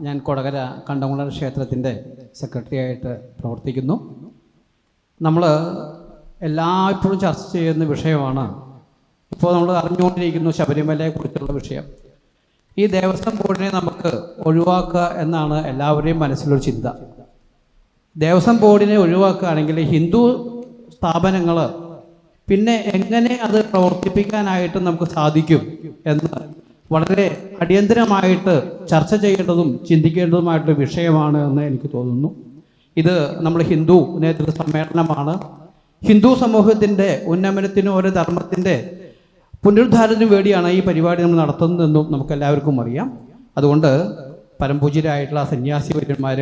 ഞാൻ കൊടകര കണ്ടംകുളർ ക്ഷേത്രത്തിൻ്റെ സെക്രട്ടറിയായിട്ട് പ്രവർത്തിക്കുന്നു. നമ്മൾ എല്ലായ്പ്പോഴും ചർച്ച ചെയ്യുന്ന വിഷയമാണ് ഇപ്പോൾ നമ്മൾ അറിഞ്ഞുകൊണ്ടിരിക്കുന്നു ശബരിമലയെക്കുറിച്ചുള്ള വിഷയം. ഈ ദേവസ്വം ബോർഡിനെ നമുക്ക് ഒഴിവാക്കുക എന്നാണ് എല്ലാവരുടെയും മനസ്സിലൊരു ചിന്ത. ദേവസ്വം ബോർഡിനെ ഒഴിവാക്കുകയാണെങ്കിൽ ഹിന്ദു സ്ഥാപനങ്ങൾ പിന്നെ എങ്ങനെ അത് പ്രവർത്തിപ്പിക്കാനായിട്ട് നമുക്ക് സാധിക്കും എന്ന് വളരെ അടിയന്തരമായിട്ട് ചർച്ച ചെയ്യേണ്ടതും ചിന്തിക്കേണ്ടതുമായിട്ടുള്ള വിഷയമാണ് എന്ന് എനിക്ക് തോന്നുന്നു. ഇത് നമ്മൾ ഹിന്ദു നേതൃത്വ സമ്മേളനമാണ്. ഹിന്ദു സമൂഹത്തിൻ്റെ ഉന്നമനത്തിനും ഒരു ധർമ്മത്തിൻ്റെ പുനരുദ്ധാരണത്തിനു വേണ്ടിയാണ് ഈ പരിപാടി നമ്മൾ നടത്തുന്നതെന്നും നമുക്കെല്ലാവർക്കും അറിയാം. അതുകൊണ്ട് പരംപൂജ്യരായിട്ടുള്ള സന്യാസി വര്യന്മാർ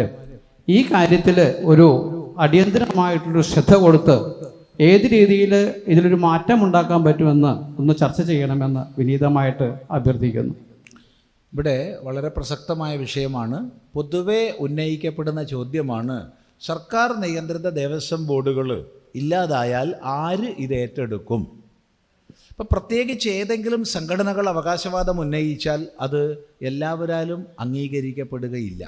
ഈ കാര്യത്തിൽ ഒരു അടിയന്തരമായിട്ടുള്ളൊരു ശ്രദ്ധ കൊടുത്ത് ഏത് രീതിയിൽ ഇതിലൊരു മാറ്റം ഉണ്ടാക്കാൻ പറ്റുമെന്ന് ഒന്ന് ചർച്ച ചെയ്യണമെന്ന് വിനീതമായിട്ട് അഭ്യർത്ഥിക്കുന്നു. ഇവിടെ വളരെ പ്രസക്തമായ വിഷയമാണ്. പൊതുവെ ഉന്നയിക്കപ്പെടുന്ന ചോദ്യമാണ്, സർക്കാർ നിയന്ത്രിത ദേവസ്വം ബോർഡുകൾ ഇല്ലാതായാൽ ആര് ഇത് ഏറ്റെടുക്കും? ഇപ്പം പ്രത്യേകിച്ച് ഏതെങ്കിലും സംഘടനകൾ അവകാശവാദം ഉന്നയിച്ചാൽ അത് എല്ലാവരാലും അംഗീകരിക്കപ്പെടുകയില്ല,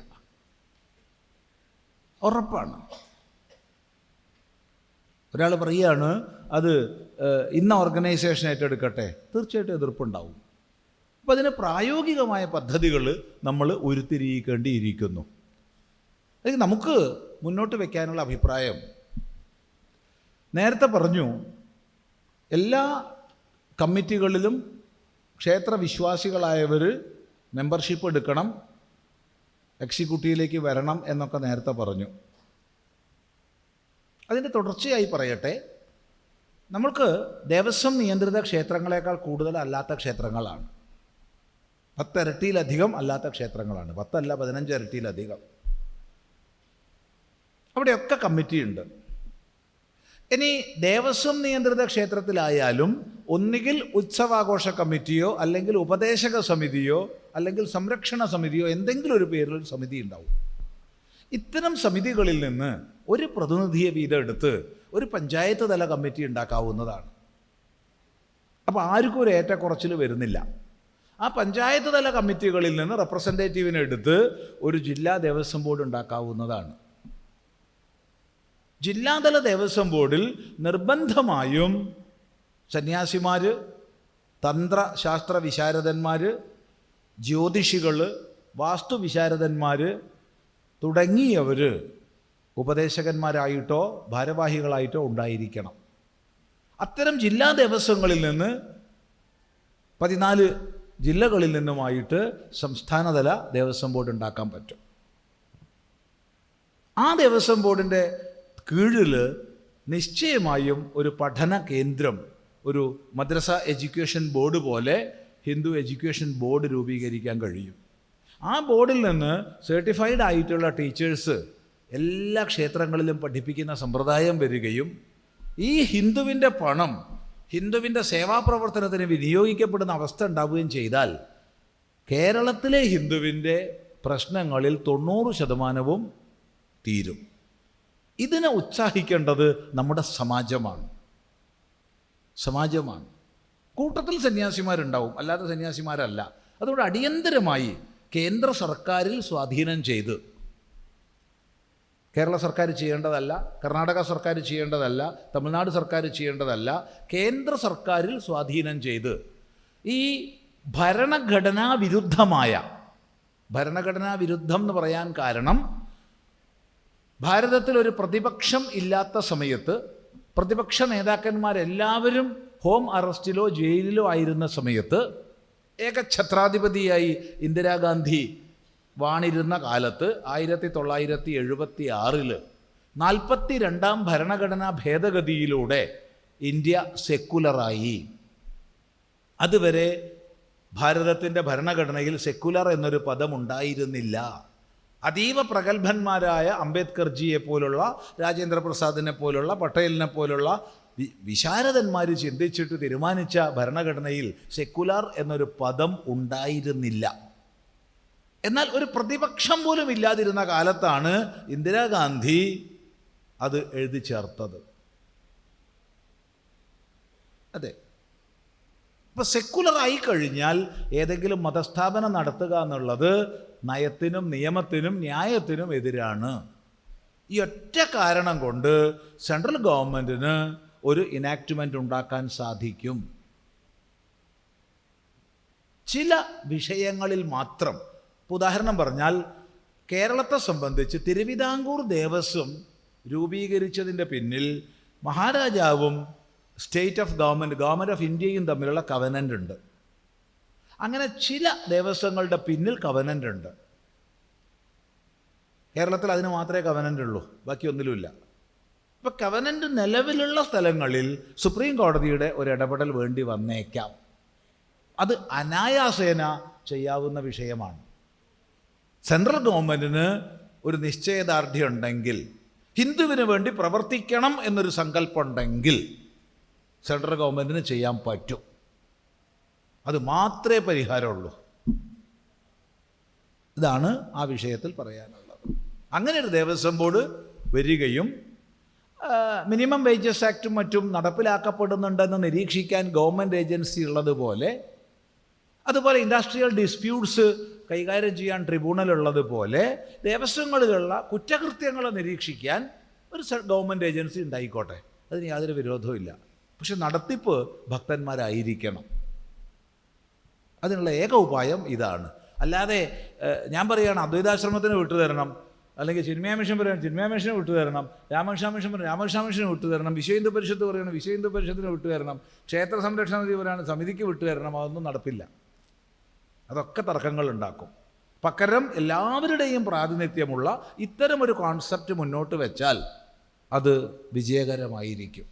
ഉറപ്പാണ്. ഒരാൾ പറയുകയാണ് അത് ഇന്ന ഓർഗനൈസേഷൻ ഏറ്റെടുക്കട്ടെ, തീർച്ചയായിട്ടും എതിർപ്പുണ്ടാവും. അപ്പോൾ അതിന് പ്രായോഗികമായ പദ്ധതികൾ നമ്മൾ ഉരുത്തിരിയിക്കേണ്ടിയിരിക്കുന്നു. അല്ലെങ്കിൽ നമുക്ക് മുന്നോട്ട് വയ്ക്കാനുള്ള അഭിപ്രായം, നേരത്തെ പറഞ്ഞു, എല്ലാ കമ്മിറ്റികളിലും ക്ഷേത്ര വിശ്വാസികളായവർ മെമ്പർഷിപ്പ് എടുക്കണം, എക്സിക്യൂട്ടീവിലേക്ക് വരണം എന്നൊക്കെ നേരത്തെ പറഞ്ഞു. അതിൻ്റെ തുടർച്ചയായി പറയട്ടെ, നമ്മൾക്ക് ദേവസ്വം നിയന്ത്രിത ക്ഷേത്രങ്ങളെക്കാൾ കൂടുതൽ അല്ലാത്ത ക്ഷേത്രങ്ങളാണ്. 10 ഇരട്ടിയിലധികം അല്ലാത്ത ക്ഷേത്രങ്ങളാണ്. 10 അല്ല 15 ഇരട്ടിയിലധികം. അവിടെയൊക്കെ കമ്മിറ്റിയുണ്ട്. ഇനി ദേവസ്വം നിയന്ത്രിത ക്ഷേത്രത്തിലായാലും ഒന്നുകിൽ ഉത്സവാഘോഷ കമ്മിറ്റിയോ അല്ലെങ്കിൽ ഉപദേശക സമിതിയോ അല്ലെങ്കിൽ സംരക്ഷണ സമിതിയോ എന്തെങ്കിലും ഒരു പേരിൽ ഒരു സമിതി ഉണ്ടാവും. ഇത്തരം സമിതികളിൽ നിന്ന് ഒരു പ്രതിനിധിയെ വീതം എടുത്ത് ഒരു പഞ്ചായത്ത് തല കമ്മിറ്റി ഉണ്ടാക്കാവുന്നതാണ്. അപ്പോൾ ആർക്കും ഒരു ഏറ്റക്കുറച്ചിൽ വരുന്നില്ല. ആ പഞ്ചായത്ത് തല കമ്മിറ്റികളിൽ നിന്ന് റെപ്രസെൻറ്റേറ്റീവിനെ എടുത്ത് ഒരു ജില്ലാ ദേവസ്വം ബോർഡ് ഉണ്ടാക്കാവുന്നതാണ്. ജില്ലാതല ദേവസ്വം ബോർഡിൽ നിർബന്ധമായും സന്യാസിമാർ, തന്ത്രശാസ്ത്ര വിശാരദന്മാർ, ജ്യോതിഷികൾ, വാസ്തുവിശാരദന്മാർ തുടങ്ങിയവർ ഉപദേശകന്മാരായിട്ടോ ഭാരവാഹികളായിട്ടോ ഉണ്ടായിരിക്കണം. അത്തരം ജില്ലാ ദേവസ്വങ്ങളിൽ നിന്ന് 14 ജില്ലകളിൽ നിന്നുമായിട്ട് സംസ്ഥാനതല ദേവസ്വം ബോർഡ് ഉണ്ടാക്കാൻ പറ്റും. ആ ദേവസ്വം ബോർഡിൻ്റെ കീഴിൽ നിശ്ചയമായും ഒരു പഠന കേന്ദ്രം, ഒരു മദ്രസ എഡ്യൂക്കേഷൻ ബോർഡ് പോലെ ഹിന്ദു എഡ്യൂക്കേഷൻ ബോർഡ് രൂപീകരിക്കാൻ കഴിയും. ആ ബോർഡിൽ നിന്ന് സർട്ടിഫൈഡ് ആയിട്ടുള്ള ടീച്ചേഴ്സ് എല്ലാ ക്ഷേത്രങ്ങളിലും പഠിപ്പിക്കുന്ന സമ്പ്രദായം വരികയും ഈ ഹിന്ദുവിൻ്റെ പണം ഹിന്ദുവിൻ്റെ സേവാപ്രവർത്തനത്തിന് വിനിയോഗിക്കപ്പെടുന്ന അവസ്ഥ ഉണ്ടാവുകയും ചെയ്താൽ കേരളത്തിലെ ഹിന്ദുവിൻ്റെ പ്രശ്നങ്ങളിൽ 90% തീരും. ഇതിനെ ഉത്സാഹിക്കേണ്ടത് നമ്മുടെ സമാജമാണ്. കൂട്ടത്തിൽ സന്യാസിമാരുണ്ടാവും, അല്ലാത്ത സന്യാസിമാരല്ല. അതുകൊണ്ട് അടിയന്തരമായി കേന്ദ്ര സർക്കാരിൽ സ്വാധീനം ചെയ്ത്, കേരള സർക്കാർ ചെയ്യേണ്ടതല്ല, കർണാടക സർക്കാർ ചെയ്യേണ്ടതല്ല, തമിഴ്നാട് സർക്കാർ ചെയ്യേണ്ടതല്ല, കേന്ദ്ര സർക്കാരിൽ സ്വാധീനം ചെയ്ത് ഈ ഭരണഘടനാ വിരുദ്ധം എന്ന് പറയാൻ കാരണം, ഭാരതത്തിൽ ഒരു പ്രതിപക്ഷം ഇല്ലാത്ത സമയത്ത് പ്രതിപക്ഷ നേതാക്കന്മാരെല്ലാവരും ഹോം അറസ്റ്റിലോ ജയിലിലോ ആയിരുന്ന സമയത്ത് ഏകഛത്രാധിപതിയായി ഇന്ദിരാഗാന്ധി വാണിരുന്ന കാലത്ത് 1976 42ാം ഭരണഘടനാ ഭേദഗതിയിലൂടെ ഇന്ത്യ സെക്കുലറായി. അതുവരെ ഭാരതത്തിൻ്റെ ഭരണഘടനയിൽ സെക്കുലർ എന്നൊരു പദം ഉണ്ടായിരുന്നില്ല. അതീവ പ്രഗത്ഭന്മാരായ അംബേദ്കർജിയെ പോലുള്ള, രാജേന്ദ്ര പ്രസാദിനെ പോലുള്ള, പട്ടേലിനെ പോലുള്ള വിശാരദന്മാർ ചിന്തിച്ചിട്ട് തീരുമാനിച്ച ഭരണഘടനയിൽ സെക്കുലർ എന്നൊരു പദം ഉണ്ടായിരുന്നില്ല. എന്നാൽ ഒരു പ്രതിപക്ഷം പോലും ഇല്ലാതിരുന്ന കാലത്താണ് ഇന്ദിരാഗാന്ധി അത് എഴുതി ചേർത്തത്. അതെ, ഇപ്പോൾ സെക്കുലറായി കഴിഞ്ഞാൽ ഏതെങ്കിലും മതസ്ഥാപനം നടത്തുക എന്നുള്ളത് നയത്തിനും നിയമത്തിനും ന്യായത്തിനും എതിരാണ്. ഈ ഒറ്റ കാരണം കൊണ്ട് സെൻട്രൽ ഗവൺമെൻറ്റിന് ഒരു ഇനാക്ട്മെൻ്റ് ഉണ്ടാക്കാൻ സാധിക്കും. ചില വിഷയങ്ങളിൽ മാത്രം. ഉദാഹരണം പറഞ്ഞാൽ, കേരളത്തെ സംബന്ധിച്ച് തിരുവിതാംകൂർ ദേവസ്വം രൂപീകരിച്ചതിൻ്റെ പിന്നിൽ മഹാരാജാവും സ്റ്റേറ്റ് ഓഫ് ഗവൺമെൻറ് ഓഫ് ഇന്ത്യയും തമ്മിലുള്ള കവനൻ്റ് ഉണ്ട്. അങ്ങനെ ചില ദേവസ്വങ്ങളുടെ പിന്നിൽ കവനൻ്റ് ഉണ്ട്. കേരളത്തിൽ അതിന് മാത്രമേ കവനൻ്റ് ഉള്ളൂ, ബാക്കി ഒന്നിലുമില്ല. ഇപ്പം കവനൻ്റ് നിലവിലുള്ള സ്ഥലങ്ങളിൽ സുപ്രീം കോടതിയുടെ ഒരു ഇടപെടൽ വേണ്ടി വന്നേക്കാം. അത് അനായാസേന ചെയ്യാവുന്ന വിഷയമാണ്. സെൻട്രൽ ഗവൺമെൻറ്റിന് ഒരു നിശ്ചയദാർഢ്യം ഉണ്ടെങ്കിൽ, ഹിന്ദുവിന് വേണ്ടി പ്രവർത്തിക്കണം എന്നൊരു സങ്കല്പം ഉണ്ടെങ്കിൽ സെൻട്രൽ ഗവൺമെൻറ്റിന് ചെയ്യാൻ പറ്റും. അത് മാത്രമേ പരിഹാരമുള്ളൂ. ഇതാണ് ആ വിഷയത്തിൽ പറയാനുള്ളത്. അങ്ങനെ ഒരു ദേവസ്വം ബോർഡ് വരികയും മിനിമം വേജസ് ആക്റ്റും മറ്റും നടപ്പിലാക്കപ്പെടുന്നുണ്ടെന്ന് നിരീക്ഷിക്കാൻ ഗവൺമെൻറ് ഏജൻസി ഉള്ളതുപോലെ, അതുപോലെ ഇൻഡസ്ട്രിയൽ ഡിസ്പ്യൂട്ട്സ് കൈകാര്യം ചെയ്യാൻ ട്രിബ്യൂണൽ ഉള്ളതുപോലെ, ദേവസ്വങ്ങളിലുള്ള കുറ്റകൃത്യങ്ങളെ നിരീക്ഷിക്കാൻ ഒരു ഗവൺമെൻറ് ഏജൻസി ഉണ്ടായിക്കോട്ടെ, അതിന് യാതൊരു വിരോധവും ഇല്ല. പക്ഷെ നടത്തിപ്പ് ഭക്തന്മാരായിരിക്കണം. അതിനുള്ള ഏക ഉപായം ഇതാണ്. അല്ലാതെ ഞാൻ പറയുകയാണ് അദ്വൈതാശ്രമത്തിന് വിട്ടുതരണം, അല്ലെങ്കിൽ ചിന്മയ മിഷൻ പറയുകയാണ് ചിന്മയ മിഷന് വിട്ടുതരണം, രാമകൃഷ്ണ മിഷൻ പറയുന്നത് രാമകൃഷ്ണ മിഷന് വിട്ടുതരണം, വിശ്വ ഹിന്ദു പരിഷത്ത് പറയുകയാണ് വിശ്വ ഹിന്ദു പരിഷത്തിന് വിട്ടുതരണം, ക്ഷേത്ര സംരക്ഷണ സമിതി പറയുകയാണ് സമിതിക്ക് വിട്ടുതരണം. അതൊന്നും നടപ്പില്ല. അതൊക്കെ തർക്കങ്ങൾ ഉണ്ടാക്കും. പകരം എല്ലാവരുടെയും പ്രാതിനിധ്യമുള്ള ഇത്തരമൊരു കോൺസെപ്റ്റ് മുന്നോട്ട് വെച്ചാൽ അത് വിജയകരമായിരിക്കും.